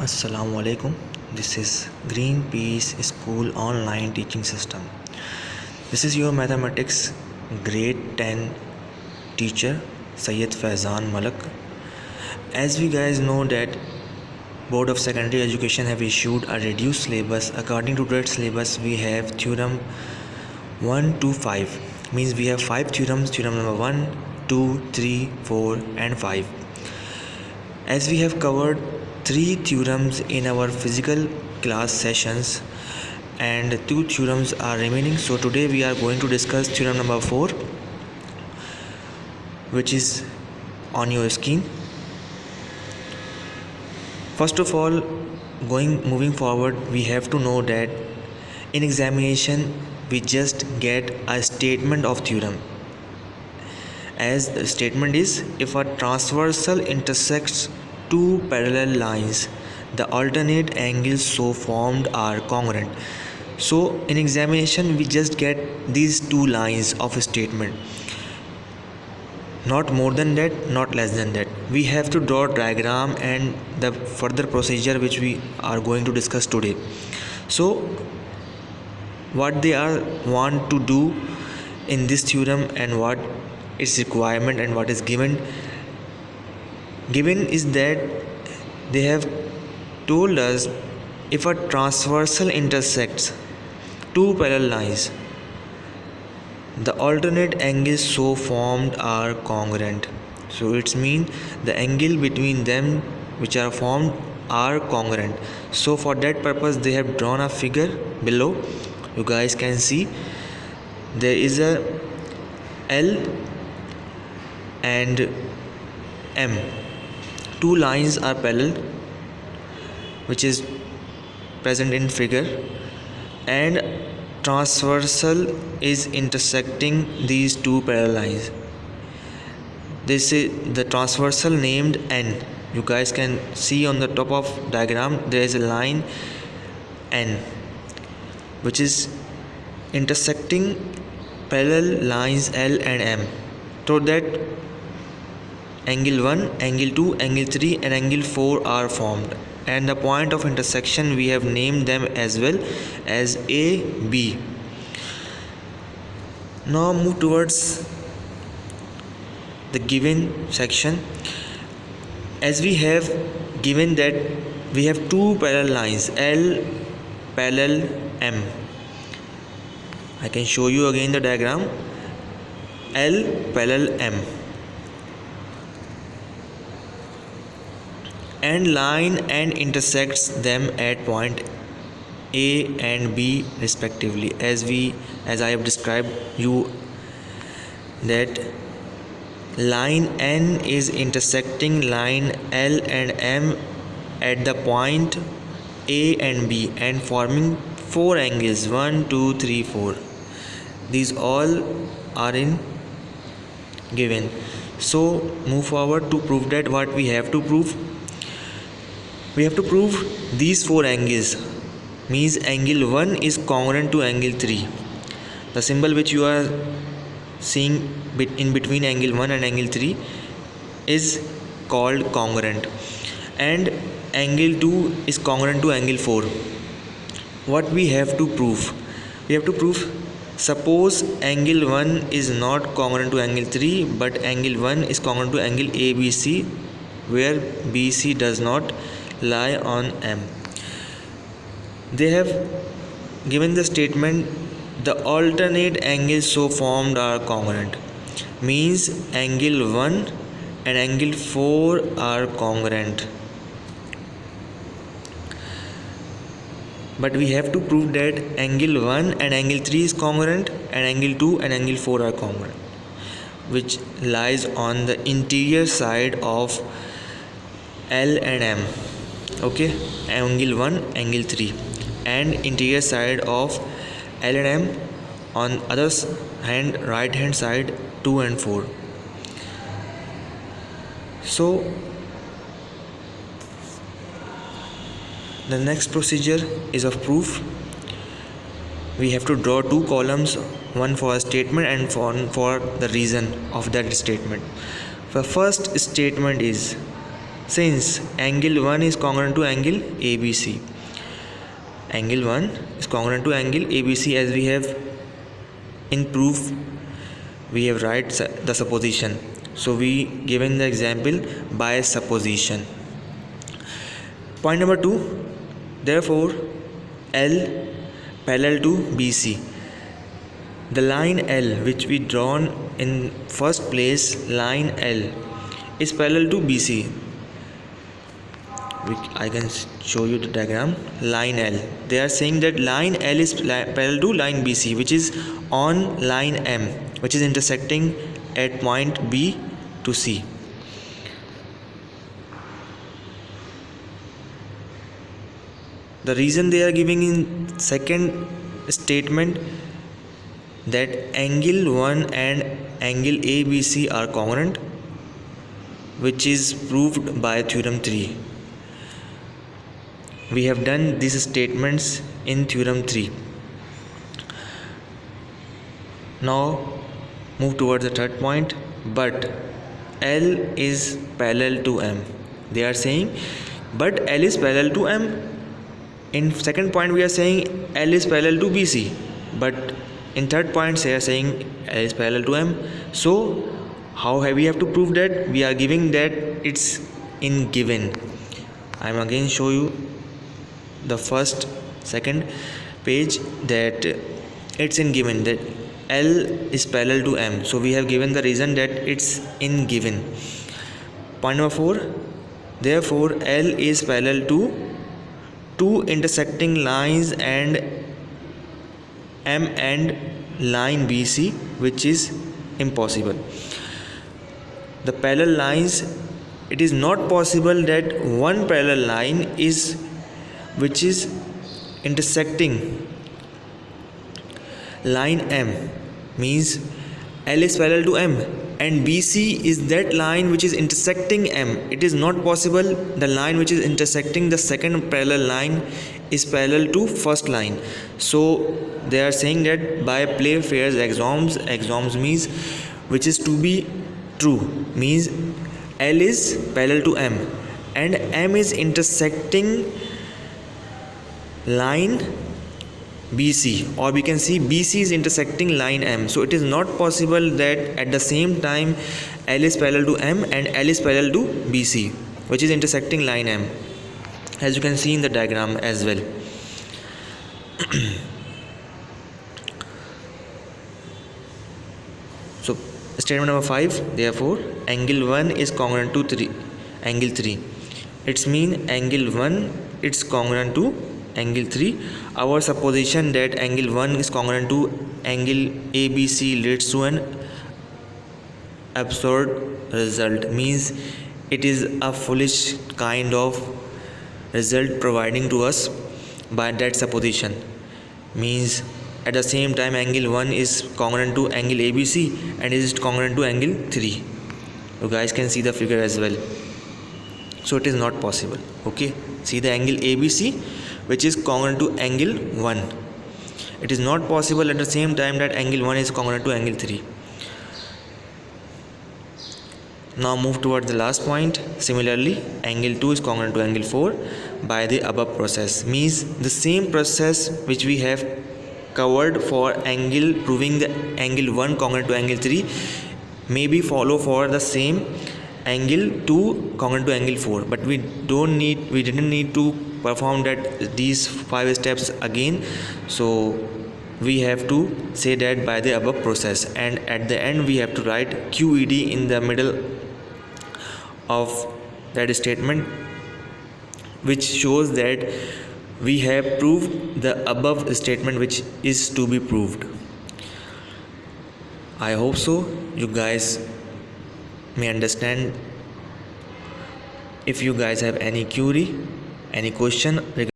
Assalamu alaikum. This is Greenpeace School online teaching system. This is your mathematics grade 10 teacher Sayyid Faizan Malak. As we guys know that Board of Secondary Education have issued a reduced syllabus. According to that syllabus, we have theorem 1 to 5. Means we have 5 theorems, theorem number 1, 2, 3, 4 and 5. As we have covered 3 theorems in our physical class sessions and 2 theorems are remaining, so today we are going to discuss theorem number 4, which is on your screen. First of all, moving forward, we have to know that in examination we just get a statement of theorem. As the statement is, if a transversal intersects two parallel lines, the alternate angles so formed are congruent. So in examination we just get these two lines of a statement, not more than that, not less than that. We have to draw a diagram and the further procedure which we are going to discuss today. So what they are want to do in this theorem and what its requirement and what is given is that they have told us if a transversal intersects two parallel lines, the alternate angles so formed are congruent. So it's mean the angle between them which are formed are congruent. So for that purpose they have drawn a figure below. You guys can see there is a L and M. Two lines are parallel, which is present in figure, and transversal is intersecting these two parallel lines. This is the transversal named N. You guys can see on the top of diagram there is a line N which is intersecting parallel lines L and M, so that angle 1, angle 2, angle 3 and angle 4 are formed, and the point of intersection we have named them as well as A, B. Now move towards the given section. As we have given that we have two parallel lines L parallel M. I can show you again the diagram. L parallel M, and line N intersects them at point A and B respectively. As I have described you that line N is intersecting line L and M at the point A and B and forming 4 angles 1, 2, 3, 4. These all are in given. So move forward to prove that. What we have to prove? We have to prove these 4 angles, means angle 1 is congruent to angle 3. The symbol which you are seeing in between angle 1 and angle 3 is called congruent, and angle 2 is congruent to angle 4. What we have to prove? We have to prove, suppose angle 1 is not congruent to angle 3 but angle 1 is congruent to angle ABC, where BC does not lie on M. They have given the statement the alternate angles so formed are congruent, means angle 1 and angle 4 are congruent. But we have to prove that angle 1 and angle 3 is congruent and angle 2 and angle 4 are congruent, which lies on the interior side of L and M. Okay, angle 1, angle 3, and interior side of L and M on other hand, right hand side 2 and 4. So the next procedure is of proof. We have to draw 2 columns, one for a statement and one for the reason of that statement. The first statement is since angle 1 is congruent to angle ABC. Angle 1 is congruent to angle ABC, as we have in proof we have write the supposition. So we given the example by supposition. Point number 2, therefore L parallel to BC. The line L which we drawn in first place, line L is parallel to BC. I can show you the diagram. Line L, they are saying that line L is parallel to line BC, which is on line M, which is intersecting at point B to C. The reason they are giving in second statement that angle 1 and angle ABC are congruent, which is proved by theorem 3. We have done these statements in theorem 3. Now move towards the third point. But L is parallel to M. They are saying but L is parallel to M. In second point we are saying L is parallel to BC, but in third point they are saying L is parallel to M. So how we have to prove that? We are giving that it's in given. I am again show you the second page that it's in given that L is parallel to M. So we have given the reason that it's in given. Point number 4, therefore L is parallel to two intersecting lines and M and line BC, which is impossible. The parallel lines, it is not possible that one parallel line is which is intersecting line M, means L is parallel to M and BC is that line which is intersecting M. It is not possible the line which is intersecting the second parallel line is parallel to first line. So they are saying that by Playfair's axioms means which is to be true, means L is parallel to M and M is intersecting line BC, or we can see BC is intersecting line M. So it is not possible that at the same time L is parallel to M and L is parallel to BC, which is intersecting line M, as you can see in the diagram as well. So statement number 5, therefore angle 1 is congruent to angle 3. It's mean angle 1 it's congruent to angle 3. Our supposition that angle 1 is congruent to angle ABC leads to an absurd result, means it is a foolish kind of result providing to us by that supposition. Means at the same time angle 1 is congruent to angle ABC and is congruent to angle 3. You guys can see the figure as well. So it is not possible. Okay, see the angle ABC which is congruent to angle 1. It is not possible at the same time that angle 1 is congruent to angle 3. Now move towards the last point. Similarly, angle 2 is congruent to angle 4 by the above process. Means the same process which we have covered for angle proving the angle 1 congruent to angle 3 may be follow for the same angle 2 congruent to angle 4, but we didn't need to perform that these 5 steps again. So we have to say that by the above process, and at the end we have to write QED in the middle of that statement, which shows that we have proved the above statement which is to be proved. I hope so you guys may understand. If you guys have any query, any question regarding